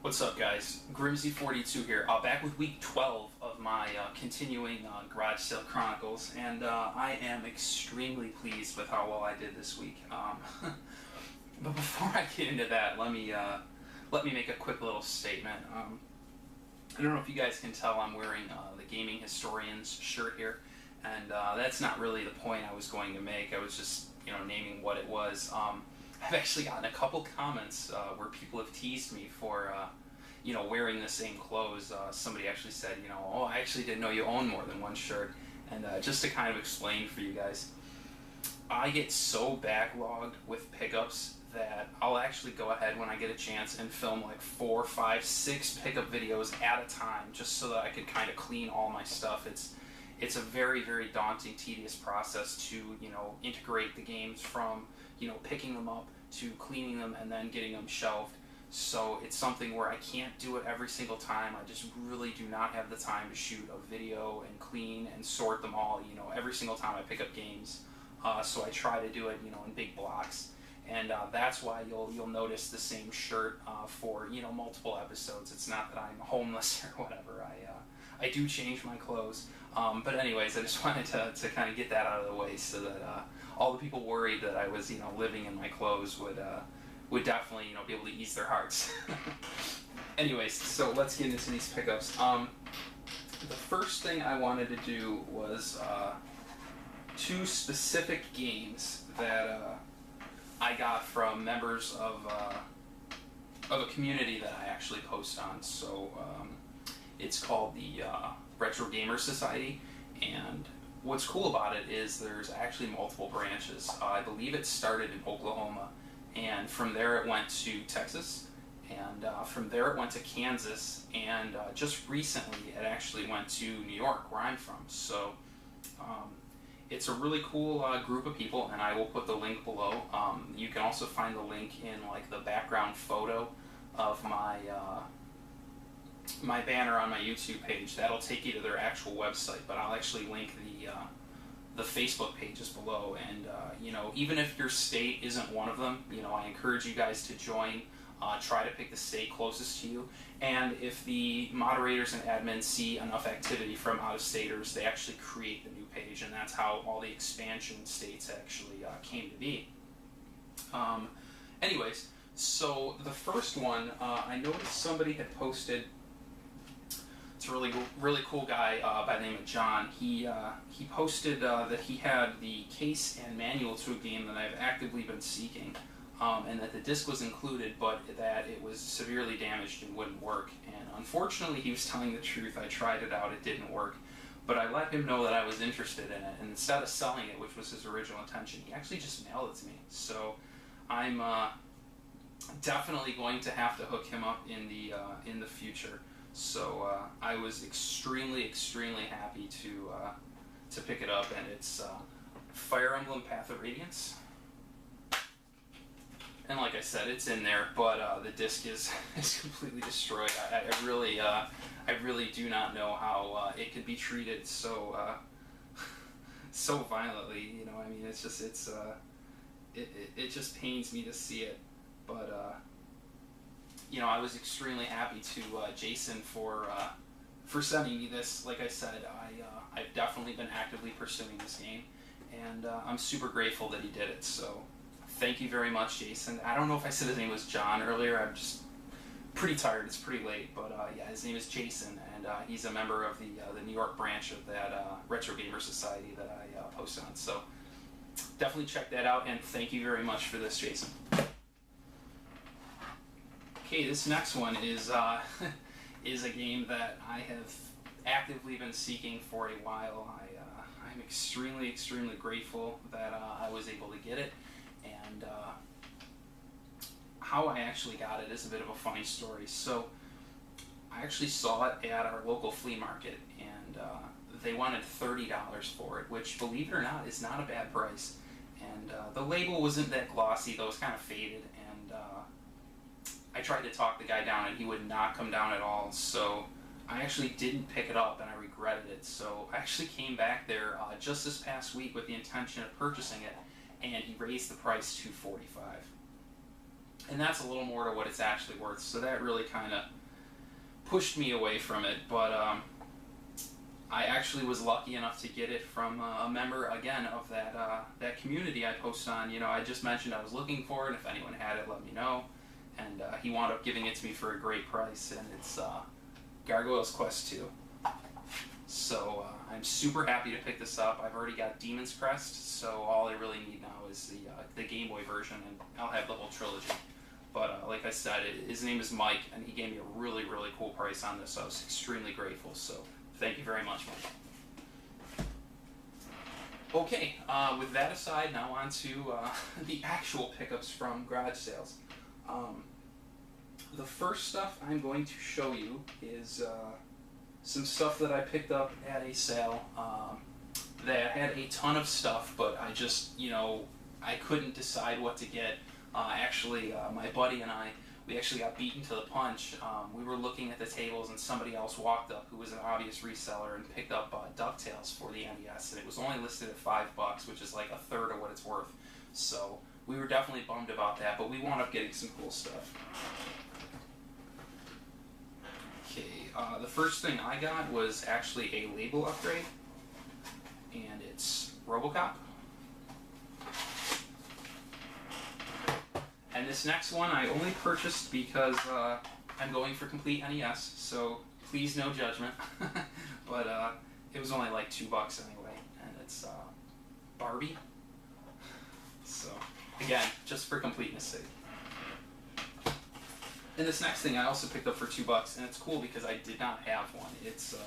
What's up, guys? Grimsy42 here, back with week 12 of my continuing Garage Sale Chronicles, and I am extremely pleased with how well I did this week. But before I get into that, let me make a quick little statement. I don't know if you guys can tell I'm wearing the Gaming Historian's shirt here, and that's not really the point I was going to make. I was just, naming what it was. I've actually gotten a couple comments where people have teased me for, wearing the same clothes. Somebody actually said, oh, I actually didn't know you own more than one shirt. And just to kind of explain for you guys, I get so backlogged with pickups that I'll actually go ahead when I get a chance and film like 4, 5, 6 pickup videos at a time, just so that I could kind of clean all my stuff. It's a very, very daunting, tedious process to, integrate the games from, picking them up to cleaning them and then getting them shelved. So it's something where I can't do it every single time. I just really do not have the time to shoot a video and clean and sort them all, every single time I pick up games. So I try to do it, in big blocks. And that's why you'll notice the same shirt for, multiple episodes. It's not that I'm homeless or whatever. I do change my clothes. But anyways, I just wanted to kind of get that out of the way so that all the people worried that I was, living in my clothes would definitely, be able to ease their hearts. Anyways, so let's get into these pickups. The first thing I wanted to do was 2 specific games that I got from members of a community that I actually post on. So it's called the Retro Gamer Society, and what's cool about it is there's actually multiple branches. I believe it started in Oklahoma, and from there it went to Texas, and from there it went to Kansas, and just recently it actually went to New York, where I'm from. So it's a really cool group of people, and I will put the link below. You can also find the link in like the background photo of my banner on my YouTube page. That'll take you to their actual website, but I'll actually link the Facebook pages below. And even if your state isn't one of them, I encourage you guys to join. Try to pick the state closest to you, and if the moderators and admins see enough activity from out-of-staters, they actually create the new page, and that's how all the expansion states actually came to be. Anyways, so the first one, I noticed somebody had posted. It's a really cool guy by the name of John. He posted that he had the case and manual to a game that I've actively been seeking, and that the disc was included, but that it was severely damaged and wouldn't work. And unfortunately, he was telling the truth. I tried it out; it didn't work. But I let him know that I was interested in it, and instead of selling it, which was his original intention, he actually just mailed it to me. So I'm definitely going to have to hook him up in the future. So I was extremely happy to pick it up, and it's Fire Emblem Path of Radiance. And like I said, it's in there, but the disc is completely destroyed. I really do not know how it could be treated so so violently. I mean, it's just it just pains me to see it, but. I was extremely happy to Jason for sending me this. Like I said, I've definitely been actively pursuing this game, and I'm super grateful that he did it. So thank you very much, Jason. I don't know if I said his name was John earlier. I'm just pretty tired. It's pretty late, but yeah, his name is Jason, and he's a member of the New York branch of that Retro Gamer Society that I post on. So definitely check that out, and thank you very much for this, Jason. Okay, this next one is is a game that I have actively been seeking for a while. I'm extremely grateful that I was able to get it, and how I actually got it is a bit of a funny story. So I actually saw it at our local flea market, and they wanted $30 for it, which, believe it or not, is not a bad price. And the label wasn't that glossy, though. It was kind of faded, and I tried to talk the guy down, and he would not come down at all. So I actually didn't pick it up, and I regretted it. So I actually came back there just this past week with the intention of purchasing it, and he raised the price to $45. and that's a little more to what it's actually worth. So that really kind of pushed me away from it. But I actually was lucky enough to get it from a member again of that community I post on. You know, I just mentioned I was looking for it. If anyone had it, let me know. And he wound up giving it to me for a great price, and it's Gargoyle's Quest 2. So I'm super happy to pick this up. I've already got Demon's Crest, so all I really need now is the Game Boy version, and I'll have the whole trilogy. But like I said, his name is Mike, and he gave me a really, really cool price on this, so I was extremely grateful. So thank you very much, Mike. Okay, with that aside, now on to the actual pickups from garage sales. The first stuff I'm going to show you is some stuff that I picked up at a sale that had a ton of stuff, but I just, you know, I couldn't decide what to get. Actually, my buddy and I, we actually got beaten to the punch. We were looking at the tables and somebody else walked up who was an obvious reseller and picked up DuckTales for the NES, and it was only listed at $5, which is like a third of what it's worth. So we were definitely bummed about that, but we wound up getting some cool stuff. Okay, the first thing I got was actually a label upgrade, and it's RoboCop. And this next one I only purchased because I'm going for complete NES, so please no judgment. But it was only like $2 anyway, and it's Barbie. So again, just for completeness sake. And this next thing I also picked up for $2, and it's cool because I did not have one. It's the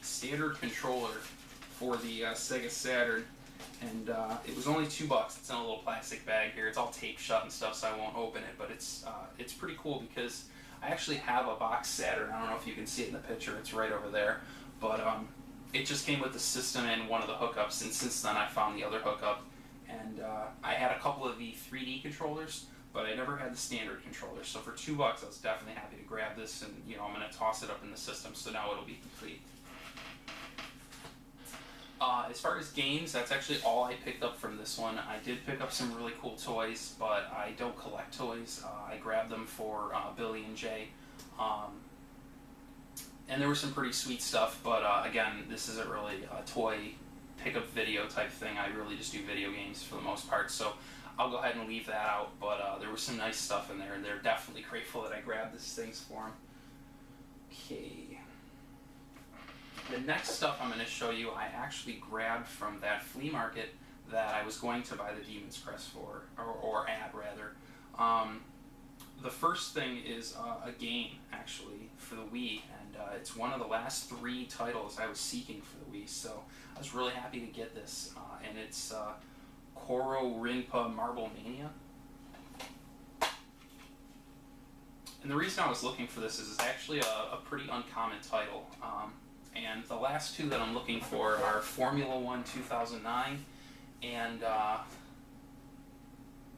standard controller for the Sega Saturn. And it was only $2. It's in a little plastic bag here. It's all taped shut and stuff, so I won't open it. But it's pretty cool because I actually have a box Saturn. I don't know if you can see it in the picture. It's right over there. But it just came with the system and one of the hookups. And since then, I found the other hookup. And I had a couple of the 3D controllers, but I never had the standard controller. So for $2, I was definitely happy to grab this. And you know, I'm going to toss it up in the system, so now it'll be complete. As far as games, that's actually all I picked up from this one. I did pick up some really cool toys, but I don't collect toys. I grabbed them for Billy and Jay. And there was some pretty sweet stuff, but again, this isn't really a toy pickup video type thing. I really just do video games for the most part, so I'll go ahead and leave that out. But there was some nice stuff in there, and they're definitely grateful that I grabbed these things for them. Okay. The next stuff I'm going to show you, I actually grabbed from that flea market that I was going to buy the Demon's Crest for, or at rather. The first thing is a game, actually, for the Wii, and it's one of the last 3 titles I was seeking for the Wii, so I was really happy to get this, and it's Koro Rinpa Marble Mania. And the reason I was looking for this is it's actually a pretty uncommon title. And the last 2 that I'm looking for are Formula 1 2009 and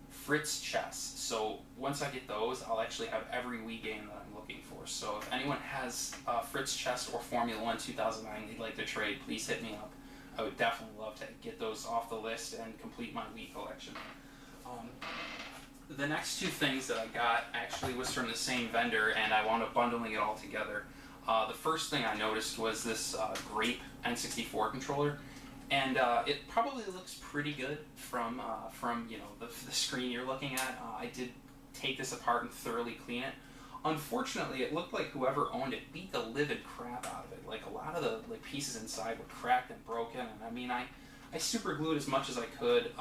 Fritz Chess. So once I get those, I'll actually have every Wii game that I'm looking for. So if anyone has Fritz Chess or Formula 1 2009 they'd like to trade, please hit me up. I would definitely love to get those off the list and complete my Wii collection. The next 2 things that I got actually was from the same vendor, and I wound up bundling it all together. The first thing I noticed was this Grape N64 controller, and it probably looks pretty good from you know the screen you're looking at. I did take this apart and thoroughly clean it. Unfortunately, it looked like whoever owned it beat the livid crap out of it. Like a lot of the pieces inside were cracked and broken, and I mean I super glued as much as I could.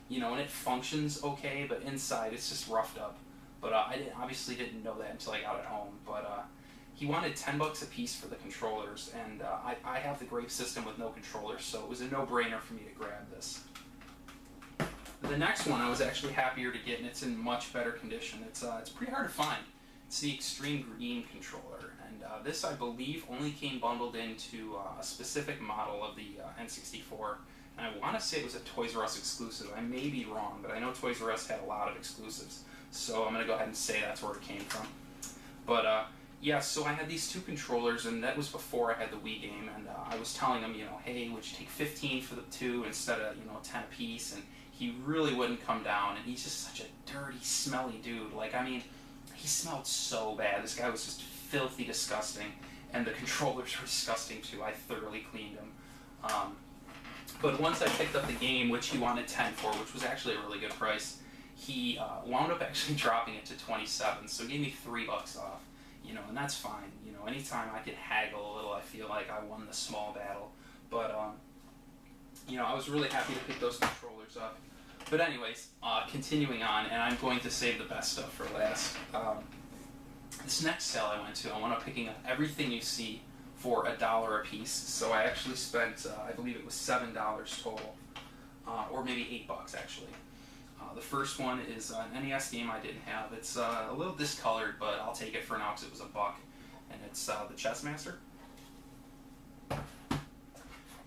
You know, and it functions okay, but inside it's just roughed up. But I obviously didn't know that until I got it home. But he wanted $10 a piece for the controllers, and I have the Grape system with no controllers, so it was a no-brainer for me to grab this. The next one I was actually happier to get, and it's in much better condition. It's pretty hard to find. It's the Extreme Green controller, and this I believe only came bundled into a specific model of the N64, and I want to say it was a Toys R Us exclusive. I may be wrong, but I know Toys R Us had a lot of exclusives, so I'm going to go ahead and say that's where it came from. But yeah, so I had these 2 controllers, and that was before I had the Wii game, and I was telling him, you know, hey, would you take 15 for the 2 instead of, you know, 10 a piece? And he really wouldn't come down, and he's just such a dirty, smelly dude. Like, I mean, he smelled so bad. This guy was just filthy disgusting, and the controllers were disgusting too. I thoroughly cleaned them. But once I picked up the game, which he wanted 10 for, which was actually a really good price, he wound up actually dropping it to 27, so he gave me $3 off, you know, and that's fine. You know, anytime I could haggle a little, I feel like I won the small battle. But, you know, I was really happy to pick those controllers up. But anyways, continuing on, and I'm going to save the best stuff for last. This next sale I went to, I wound up picking up everything you see for $1 a piece. So I actually spent, I believe it was $7 total, or maybe $8 actually. The first one is an NES game I didn't have. It's a little discolored, but I'll take it for now because it was $1, and it's the Chess Master.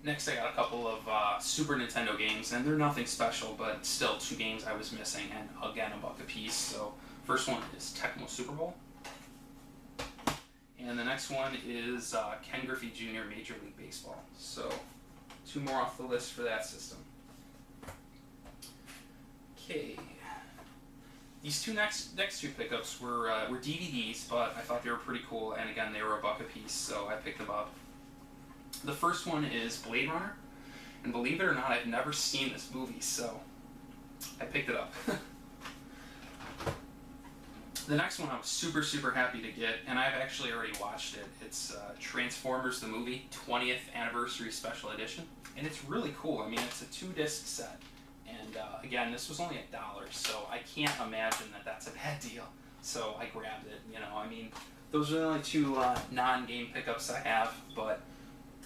Next, I got a couple of Super Nintendo games, and they're nothing special, but still 2 games I was missing, and again $1 a piece. So first one is Tecmo Super Bowl, and the next one is Ken Griffey Jr. Major League Baseball. So 2 more off the list for that system. Okay, these next 2 pickups were DVDs, but I thought they were pretty cool, and again they were $1 a piece, so I picked them up. The first one is Blade Runner, and believe it or not, I've never seen this movie, so I picked it up. The next one I was super happy to get, and I've actually already watched it. It's Transformers the movie 20th Anniversary Special Edition, and it's really cool. I mean, it's a 2-disc set, and again, this was only $1, so I can't imagine that that's a bad deal. So I grabbed it. You know, I mean, those are the only 2 non-game pickups I have, but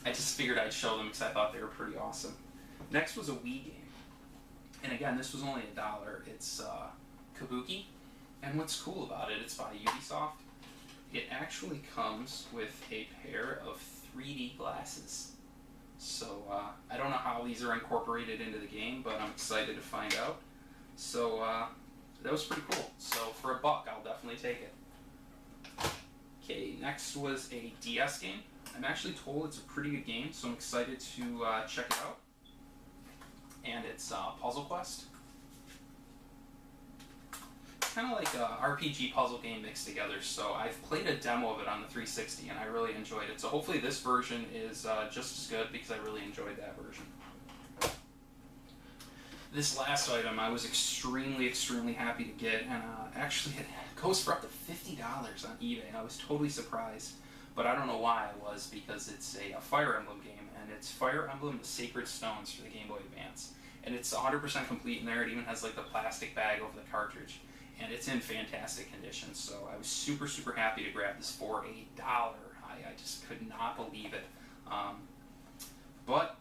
I just figured I'd show them because I thought they were pretty awesome. Next was a Wii game, and again, this was only $1. It's Kabuki, and what's cool about it, it's by Ubisoft. It actually comes with a pair of 3D glasses. So I don't know how these are incorporated into the game, but I'm excited to find out. So that was pretty cool. So for $1, I'll definitely take it. Okay, next was a DS game. I'm actually told it's a pretty good game, so I'm excited to check it out. And it's Puzzle Quest. It's kind of like a RPG puzzle game mixed together, so I've played a demo of it on the 360 and I really enjoyed it. So hopefully this version is just as good because I really enjoyed that version. This last item I was extremely happy to get, and actually it goes for up to $50 on eBay. I was totally surprised. But I don't know why I was, because it's a Fire Emblem game, and it's Fire Emblem The Sacred Stones for the Game Boy Advance. And it's 100% complete in there. It even has like the plastic bag over the cartridge, and it's in fantastic condition. So I was super happy to grab this for $1. I just could not believe it. But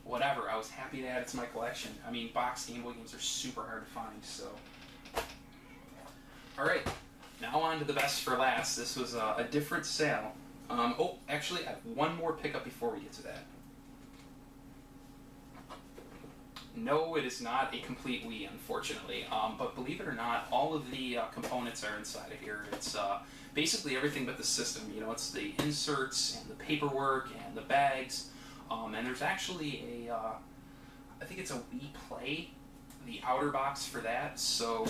whatever, I was happy to add it to my collection. I mean, box Game Boy games are super hard to find, so. Alright. Now on to the best for last. This was a different sale. Oh, actually, I have one more pickup before we get to that. No, it is not a complete Wii, unfortunately. But believe it or not, all of the components are inside of here. It's basically everything but the system. You know, it's the inserts and the paperwork and the bags. And there's actually a, I think it's a Wii Play, the outer box for that. So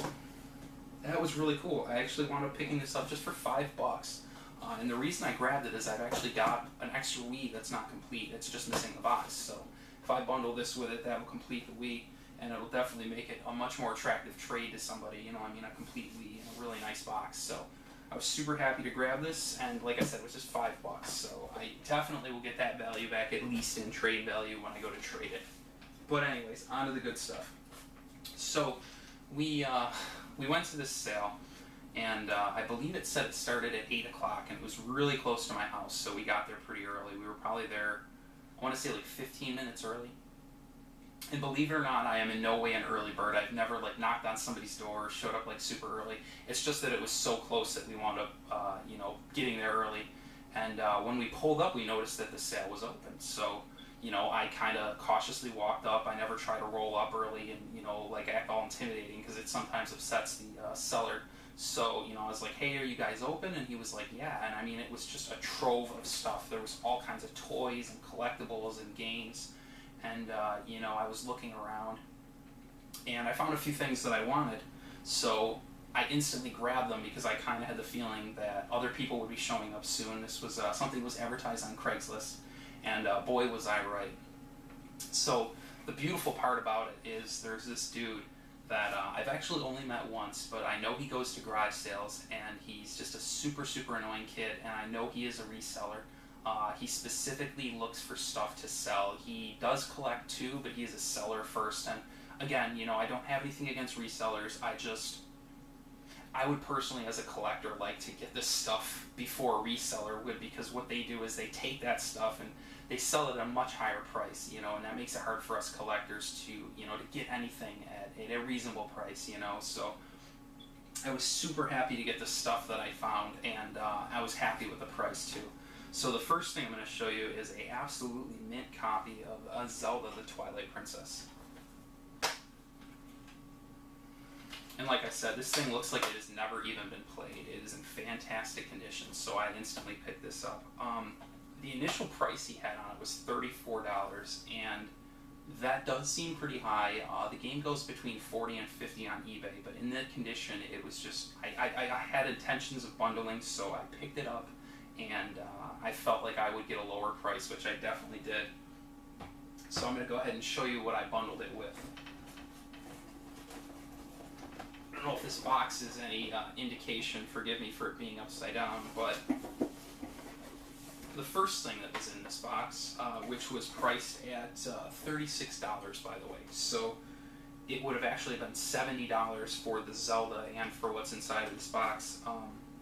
that was really cool. I actually wound up picking this up just for $5. And the reason I grabbed it is I've actually got an extra Wii that's not complete. It's just missing the box. So if I bundle this with it, that will complete the Wii, and it'll definitely make it a much more attractive trade to somebody. You know, I mean, a complete Wii in a really nice box. So I was super happy to grab this, and like I said, it was just $5. So I definitely will get that value back, at least in trade value, when I go to trade it. But anyways, on to the good stuff. So we went to this sale, and I believe it said it started at 8 o'clock, and it was really close to my house, so we got there pretty early. We were probably there, I want to say like 15 minutes early. And believe it or not, I am in no way an early bird. I've never like knocked on somebody's door or showed up like super early. It's just that it was so close that we wound up, you know, getting there early. And when we pulled up, we noticed that the sale was open. So, you know, I kind of cautiously walked up. I never try to roll up early and, you know, like act all intimidating, because it sometimes upsets the seller. So, you know, I was like, hey, are you guys open? And he was like, yeah. And I mean, it was just a trove of stuff. There was all kinds of toys and collectibles and games. And, you know, I was looking around, and I found a few things that I wanted, so I instantly grabbed them because I kind of had the feeling that other people would be showing up soon. This was something was advertised on Craigslist, and boy was I right. So the beautiful part about it is there's this dude that I've actually only met once, but I know he goes to garage sales, and he's just a super, super annoying kid, and I know he is a reseller. He specifically looks for stuff to sell. He does collect too, but he's a seller first, and again, I don't have anything against resellers. I would personally, as a collector, like to get this stuff before a reseller would, because what they do is they take that stuff and they sell it at a much higher price, and that makes it hard for us collectors to, to get anything at a reasonable price, So I was super happy to get the stuff that I found, and I was happy with the price too. So the first thing I'm going to show you is a absolutely mint copy of Zelda: The Twilight Princess. And like I said, this thing looks like it has never even been played. It is in fantastic condition, so I instantly picked this up. The initial price he had on it was $34, and that does seem pretty high. The game goes between $40 and $50 on eBay, but in that condition, it was just, I had intentions of bundling, so I picked it up, and I felt like I would get a lower price, which I definitely did. So I'm going to go ahead and show you what I bundled it with. I don't know if this box is any indication, forgive me for it being upside down, but the first thing that was in this box, which was priced at $36, by the way, so it would have actually been $70 for the Zelda and for what's inside of this box,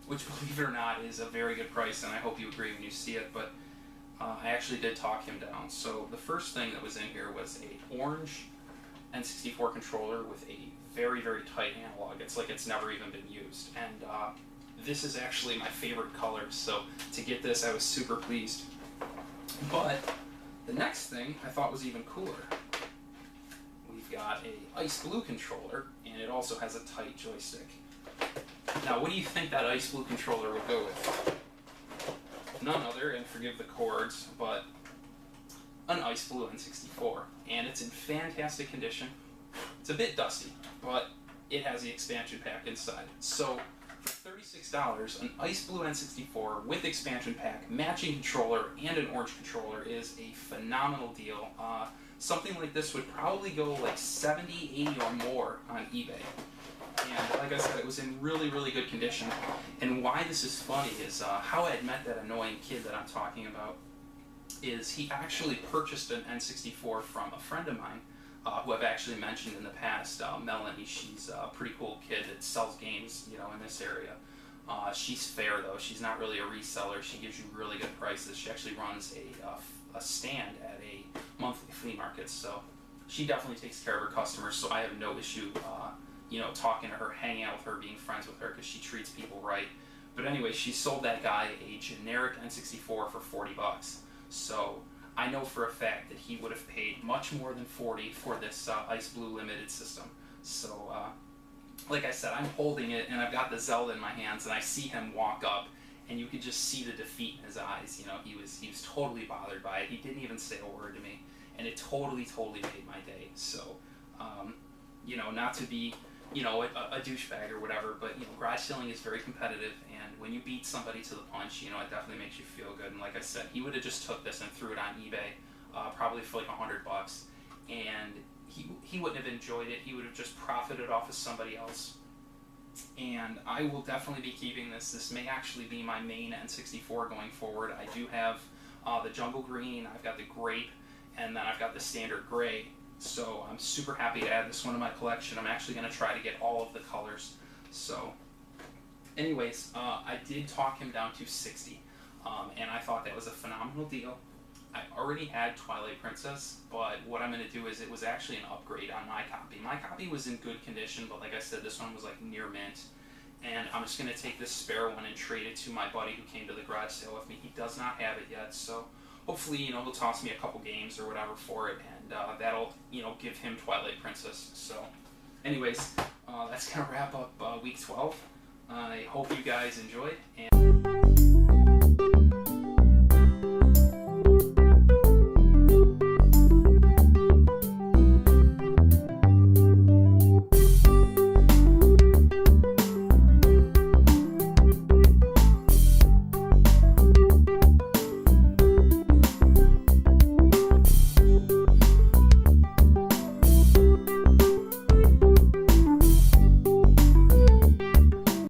which, believe it or not, is a very good price, and I hope you agree when you see it, but I actually did talk him down. So the first thing that was in here was a orange N64 controller with a very, very tight analog. It's like it's never even been used, and this is actually my favorite color, so to get this I was super pleased. But the next thing I thought was even cooler. We've got a ice blue controller, and it also has a tight joystick. Now what do you think that ice blue controller would go with? None other, and forgive the chords, but an ice blue N64, and it's in fantastic condition. It's a bit dusty, but it has the expansion pack inside. So for $36, an ice blue N64 with expansion pack, matching controller, and an orange controller is a phenomenal deal. Something like this would probably go like $70, $80 or more on eBay. And like I said, it was in really, really good condition. And why this is funny is how I had met that annoying kid that I'm talking about is he actually purchased an N64 from a friend of mine who I've actually mentioned in the past, Melanie. She's a pretty cool kid that sells games, in this area. She's fair though. She's not really a reseller. She gives you really good prices. She actually runs a stand at a monthly flea market, so she definitely takes care of her customers. So I have no issue, talking to her, hanging out with her, being friends with her, because she treats people right. But anyway, she sold that guy a generic N64 for $40. So I know for a fact that he would have paid much more than $40 for this Ice Blue Limited system. So, like I said, I'm holding it, and I've got the Zelda in my hands, and I see him walk up, and you could just see the defeat in his eyes. He was totally bothered by it. He didn't even say a word to me, and it totally, totally made my day. So, not to be, a douchebag or whatever, but, garage selling is very competitive, and when you beat somebody to the punch, it definitely makes you feel good. And like I said, he would have just took this and threw it on eBay, probably for like $100, and he wouldn't have enjoyed it. He would have just profited off of somebody else. And I will definitely be keeping this. This may actually be my main N64 going forward. I do have the jungle green, I've got the grape, and then I've got the standard gray. So I'm super happy to add this one to my collection. I'm actually going to try to get all of the colors. So anyways, I did talk him down to $60, and I thought that was a phenomenal deal. I already had Twilight Princess, but what I'm going to do is it was actually an upgrade on my copy. My copy was in good condition, but like I said, this one was like near mint. And I'm just going to take this spare one and trade it to my buddy who came to the garage sale with me. He does not have it yet, so hopefully, he'll toss me a couple games or whatever for it, and that'll, give him Twilight Princess. So anyways, that's going to wrap up week 12. I hope you guys enjoyed. And